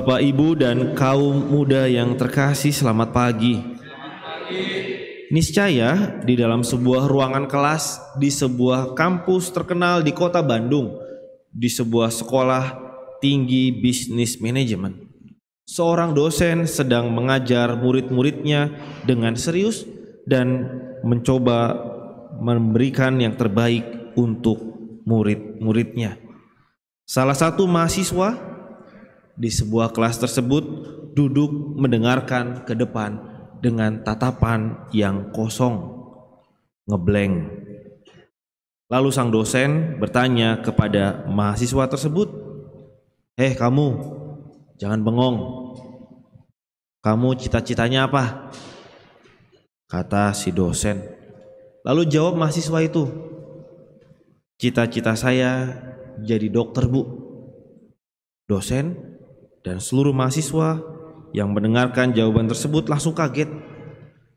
Bapak, Ibu, dan kaum muda yang terkasih, selamat pagi. Niscaya di dalam sebuah ruangan kelas di sebuah kampus terkenal di kota Bandung, di sebuah sekolah tinggi bisnis manajemen, seorang dosen sedang mengajar murid-muridnya dengan serius dan mencoba memberikan yang terbaik untuk murid-muridnya. Salah satu mahasiswa di sebuah kelas tersebut duduk mendengarkan ke depan dengan tatapan yang kosong, ngeblank. Lalu sang dosen bertanya kepada mahasiswa tersebut, kamu, jangan bengong. Kamu cita-citanya apa?" kata si dosen. Lalu jawab mahasiswa itu, "Cita-cita saya jadi dokter, Bu." Dosen dan seluruh mahasiswa yang mendengarkan jawaban tersebut langsung kaget,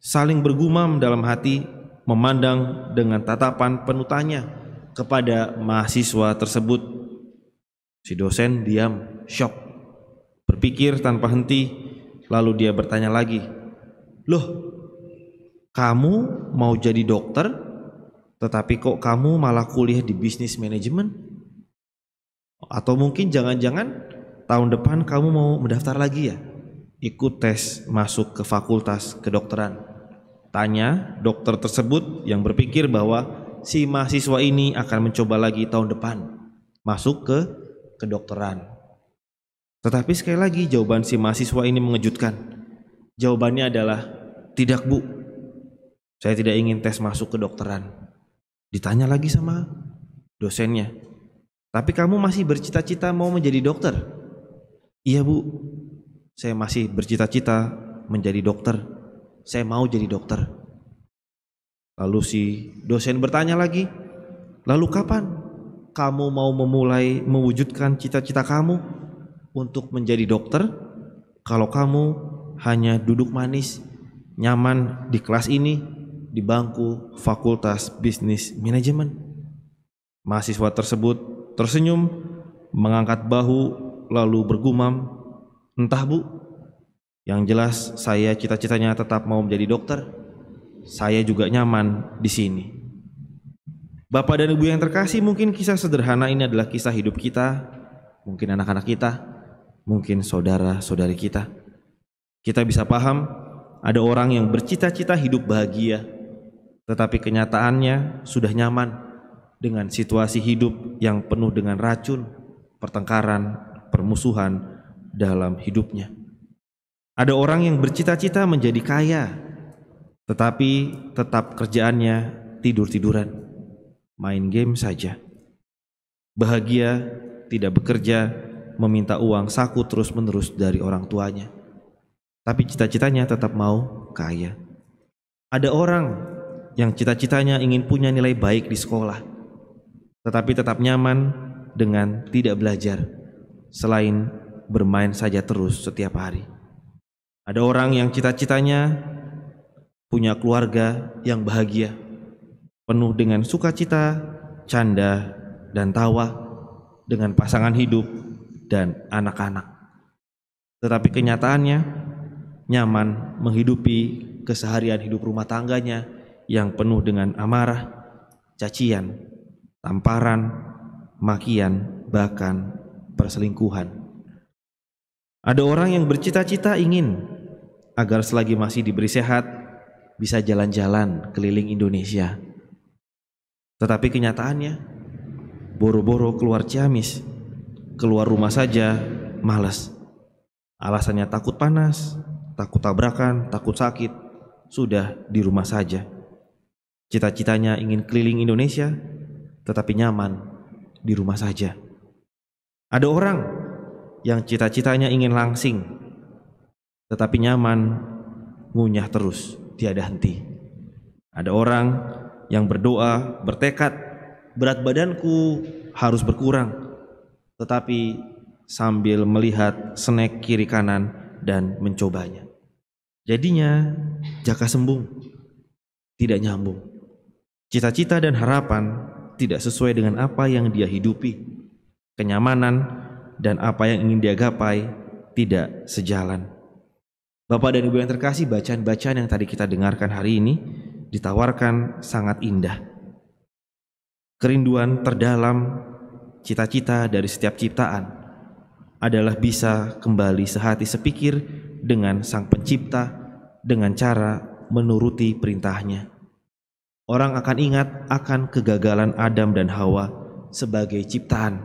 saling bergumam dalam hati, memandang dengan tatapan penuh tanya kepada mahasiswa tersebut. Si dosen diam, syok, berpikir tanpa henti, lalu dia bertanya lagi, "Loh, kamu mau jadi dokter, tetapi kok kamu malah kuliah di bisnis manajemen? Atau mungkin jangan-jangan tahun depan kamu mau mendaftar lagi ya? Ikut tes masuk ke fakultas kedokteran?" Tanya dokter tersebut yang berpikir bahwa si mahasiswa ini akan mencoba lagi tahun depan masuk ke kedokteran. Tetapi sekali lagi jawaban si mahasiswa ini mengejutkan. Jawabannya adalah, "Tidak, Bu, saya tidak ingin tes masuk kedokteran." Ditanya lagi sama dosennya, "Tapi kamu masih bercita-cita mau menjadi dokter?" "Iya, Bu, saya masih bercita-cita menjadi dokter. Saya mau jadi dokter." Lalu si dosen bertanya lagi, "Lalu kapan kamu mau memulai mewujudkan cita-cita kamu untuk menjadi dokter? Kalau kamu hanya duduk manis, nyaman di kelas ini, di bangku fakultas bisnis manajemen?" Mahasiswa tersebut tersenyum, mengangkat bahu, lalu bergumam, "Entah, Bu, yang jelas saya cita-citanya tetap mau menjadi dokter. Saya juga nyaman di sini." Bapak dan Ibu yang terkasih, mungkin kisah sederhana ini adalah kisah hidup kita, mungkin anak-anak kita, mungkin saudara-saudari kita. Kita bisa paham ada orang yang bercita-cita hidup bahagia, tetapi kenyataannya sudah nyaman dengan situasi hidup yang penuh dengan racun, pertengkaran, permusuhan dalam hidupnya. Ada orang yang bercita-cita menjadi kaya, tetapi tetap kerjaannya tidur-tiduran, main game saja. Bahagia, tidak bekerja, meminta uang saku terus-menerus dari orang tuanya, tapi cita-citanya tetap mau kaya. Ada orang yang cita-citanya ingin punya nilai baik di sekolah, tetapi tetap nyaman dengan tidak belajar, selain bermain saja terus setiap hari. Ada orang yang cita-citanya punya keluarga yang bahagia, penuh dengan sukacita, canda, dan tawa dengan pasangan hidup dan anak-anak. Tetapi kenyataannya nyaman menghidupi keseharian hidup rumah tangganya yang penuh dengan amarah, cacian, tamparan, makian, bahkan perselingkuhan. Ada orang yang bercita-cita ingin agar selagi masih diberi sehat bisa jalan-jalan keliling Indonesia. Tetapi kenyataannya boro-boro keluar Ciamis, keluar rumah saja malas. Alasannya takut panas, takut tabrakan, takut sakit, sudah di rumah saja. Cita-citanya ingin keliling Indonesia, tetapi nyaman di rumah saja. Ada orang yang cita-citanya ingin langsing, tetapi nyaman ngunyah terus, tiada henti. Ada orang yang berdoa, bertekad, berat badanku harus berkurang, tetapi sambil melihat snack kiri kanan dan mencobanya. Jadinya jaka sembung, tidak nyambung. Cita-cita dan harapan tidak sesuai dengan apa yang dia hidupi. Kenyamanan dan apa yang ingin dia gapai tidak sejalan. Bapak dan Ibu yang terkasih, bacaan-bacaan yang tadi kita dengarkan hari ini ditawarkan sangat indah. Kerinduan terdalam, cita-cita dari setiap ciptaan adalah bisa kembali sehati sepikir dengan Sang Pencipta dengan cara menuruti perintahnya. Orang akan ingat akan kegagalan Adam dan Hawa sebagai ciptaan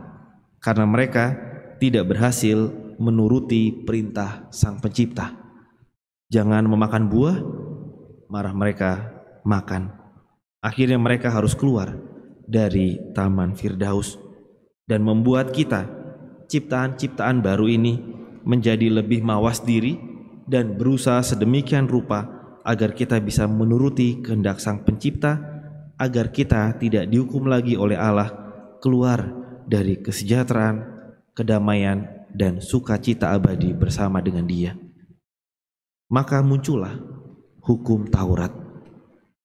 karena mereka tidak berhasil menuruti perintah Sang Pencipta. Jangan memakan buah, marah mereka makan. Akhirnya mereka harus keluar dari Taman Firdaus dan membuat kita, ciptaan-ciptaan baru ini, menjadi lebih mawas diri dan berusaha sedemikian rupa agar kita bisa menuruti kehendak Sang Pencipta, agar kita tidak dihukum lagi oleh Allah, keluar dari kesejahteraan, kedamaian, dan sukacita abadi bersama dengan Dia. Maka muncullah hukum Taurat.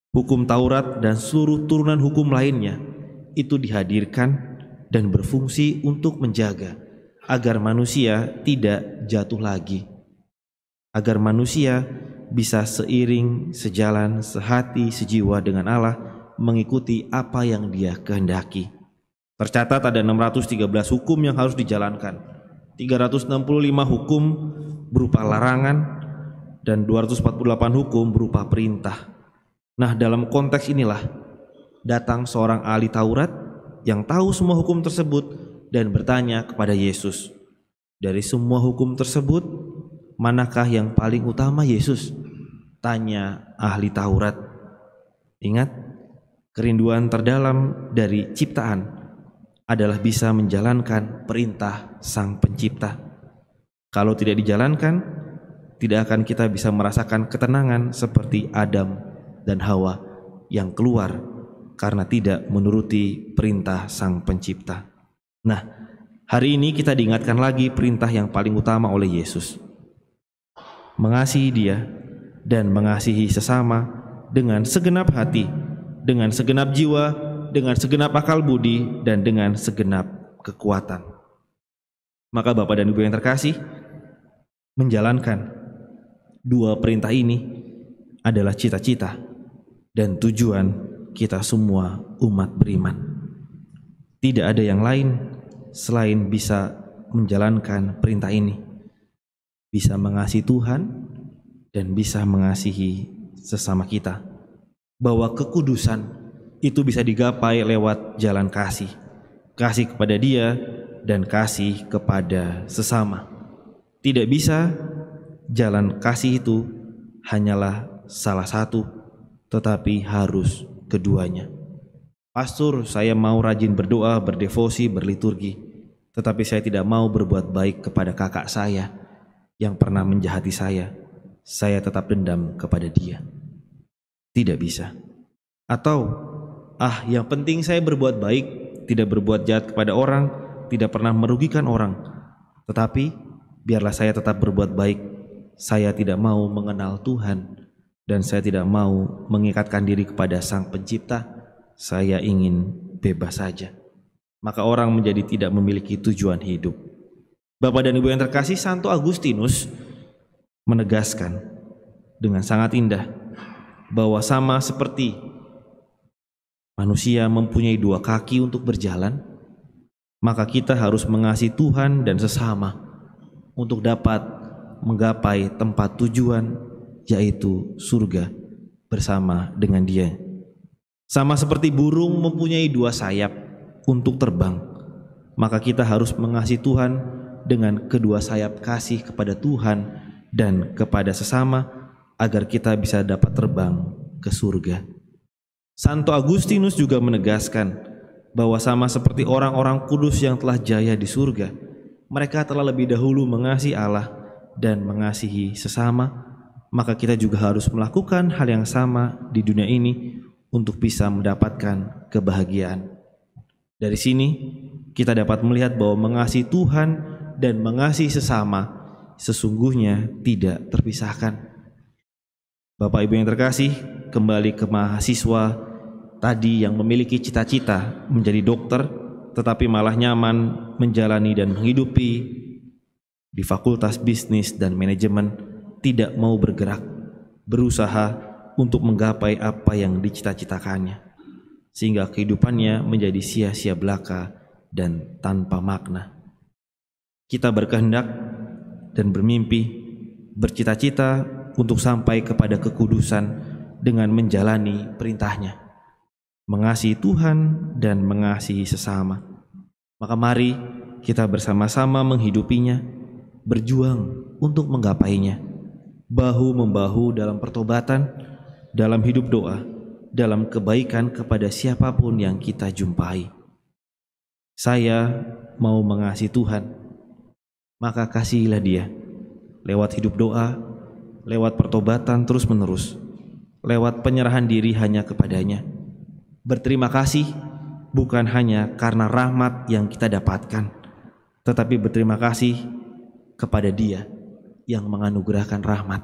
Hukum Taurat dan seluruh turunan hukum lainnya itu dihadirkan dan berfungsi untuk menjaga agar manusia tidak jatuh lagi, agar manusia bisa seiring, sejalan, sehati, sejiwa dengan Allah, mengikuti apa yang Dia kehendaki. Tercatat ada 613 hukum yang harus dijalankan, 365 hukum berupa larangan, dan 248 hukum berupa perintah. Nah, dalam konteks inilah datang seorang ahli Taurat yang tahu semua hukum tersebut dan bertanya kepada Yesus, "Dari semua hukum tersebut, manakah yang paling utama, Yesus?" Tanya ahli Taurat. Ingat, kerinduan terdalam dari ciptaan adalah bisa menjalankan perintah Sang Pencipta. Kalau tidak dijalankan, tidak akan kita bisa merasakan ketenangan seperti Adam dan Hawa yang keluar karena tidak menuruti perintah Sang Pencipta. Nah, hari ini kita diingatkan lagi perintah yang paling utama oleh Yesus. Mengasihi Dia dan mengasihi sesama dengan segenap hati, dengan segenap jiwa, dengan segenap akal budi, dan dengan segenap kekuatan. Maka Bapak dan Ibu yang terkasih, menjalankan dua perintah ini adalah cita-cita dan tujuan kita semua umat beriman. Tidak ada yang lain selain bisa menjalankan perintah ini, bisa mengasihi Tuhan dan bisa mengasihi sesama kita. Bahwa kekudusan itu bisa digapai lewat jalan kasih, kasih kepada Dia dan kasih kepada sesama. Tidak bisa jalan kasih itu hanyalah salah satu, tetapi harus keduanya. Pastor, saya mau rajin berdoa, berdevosi, berliturgi, tetapi saya tidak mau berbuat baik kepada kakak saya yang pernah menjahati saya tetap dendam kepada dia. Tidak bisa. Atau, yang penting saya berbuat baik, tidak berbuat jahat kepada orang, tidak pernah merugikan orang, tetapi biarlah saya tetap berbuat baik. Saya tidak mau mengenal Tuhan dan saya tidak mau mengikatkan diri kepada Sang Pencipta. Saya ingin bebas saja. Maka orang menjadi tidak memiliki tujuan hidup. Bapak dan Ibu yang terkasih, Santo Agustinus menegaskan dengan sangat indah bahwa sama seperti manusia mempunyai dua kaki untuk berjalan, maka kita harus mengasihi Tuhan dan sesama untuk dapat menggapai tempat tujuan, yaitu surga bersama dengan Dia. Sama seperti burung mempunyai dua sayap untuk terbang, maka kita harus mengasihi Tuhan dengan kedua sayap kasih kepada Tuhan dan kepada sesama agar kita bisa dapat terbang ke surga. Santo Agustinus juga menegaskan bahwa sama seperti orang-orang kudus yang telah jaya di surga, mereka telah lebih dahulu mengasihi Allah dan mengasihi sesama, maka kita juga harus melakukan hal yang sama di dunia ini untuk bisa mendapatkan kebahagiaan. Dari sini kita dapat melihat bahwa mengasihi Tuhan dan mengasihi sesama sesungguhnya tidak terpisahkan. Bapak Ibu yang terkasih, kembali ke mahasiswa tadi yang memiliki cita-cita menjadi dokter, tetapi malah nyaman menjalani dan menghidupi di Fakultas Bisnis dan Manajemen tidak mau bergerak, berusaha untuk menggapai apa yang dicita-citakannya, sehingga kehidupannya menjadi sia-sia belaka dan tanpa makna. Kita berkehendak dan bermimpi, bercita-cita untuk sampai kepada kekudusan dengan menjalani perintahnya, mengasihi Tuhan dan mengasihi sesama. Maka mari kita bersama-sama menghidupinya, berjuang untuk menggapainya, bahu-membahu dalam pertobatan, dalam hidup doa, dalam kebaikan kepada siapapun yang kita jumpai. Saya mau mengasihi Tuhan, maka kasihilah Dia lewat hidup doa, lewat pertobatan terus-menerus, lewat penyerahan diri hanya kepadanya. Berterima kasih bukan hanya karena rahmat yang kita dapatkan, tetapi berterima kasih kepada Dia yang menganugerahkan rahmat.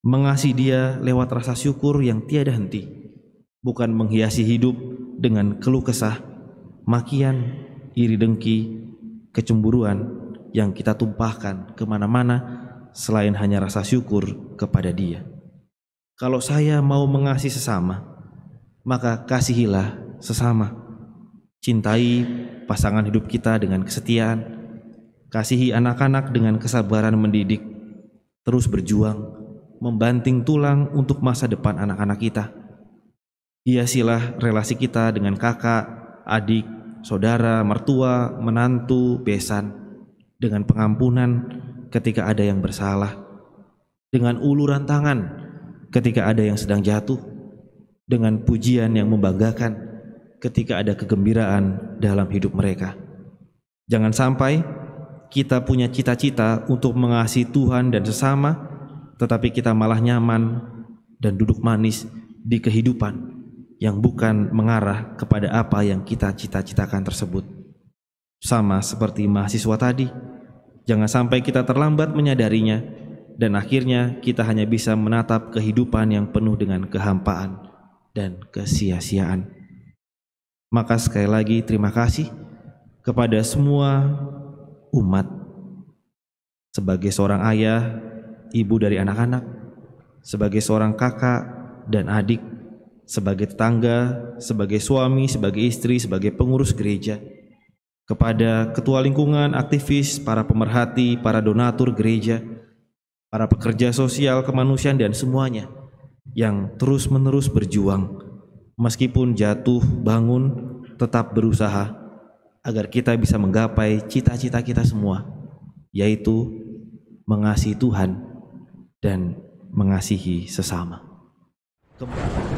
Mengasihi Dia lewat rasa syukur yang tiada henti, bukan menghiasi hidup dengan keluh kesah, makian, iri dengki, kecemburuan yang kita tumpahkan kemana-mana selain hanya rasa syukur kepada Dia. Kalau saya mau mengasihi sesama, maka kasihilah sesama. Cintai pasangan hidup kita dengan kesetiaan, kasihi anak-anak dengan kesabaran mendidik, terus berjuang, membanting tulang untuk masa depan anak-anak kita. Hiasilah relasi kita dengan kakak, adik, saudara, mertua, menantu, besan, dengan pengampunan ketika ada yang bersalah, dengan uluran tangan ketika ada yang sedang jatuh, dengan pujian yang membanggakan ketika ada kegembiraan dalam hidup mereka. Jangan sampai kita punya cita-cita untuk mengasihi Tuhan dan sesama, tetapi kita malah nyaman dan duduk manis di kehidupan yang bukan mengarah kepada apa yang kita cita-citakan tersebut. Sama seperti mahasiswa tadi, jangan sampai kita terlambat menyadarinya dan akhirnya kita hanya bisa menatap kehidupan yang penuh dengan kehampaan dan kesia-siaan. Maka sekali lagi terima kasih kepada semua umat, sebagai seorang ayah, ibu dari anak-anak, sebagai seorang kakak dan adik, sebagai tetangga, sebagai suami, sebagai istri, sebagai pengurus gereja, kepada ketua lingkungan, aktivis, para pemerhati, para donatur gereja, para pekerja sosial kemanusiaan dan semuanya yang terus-menerus berjuang, meskipun jatuh bangun tetap berusaha agar kita bisa menggapai cita-cita kita semua, yaitu mengasihi Tuhan dan mengasihi sesama. Kembali.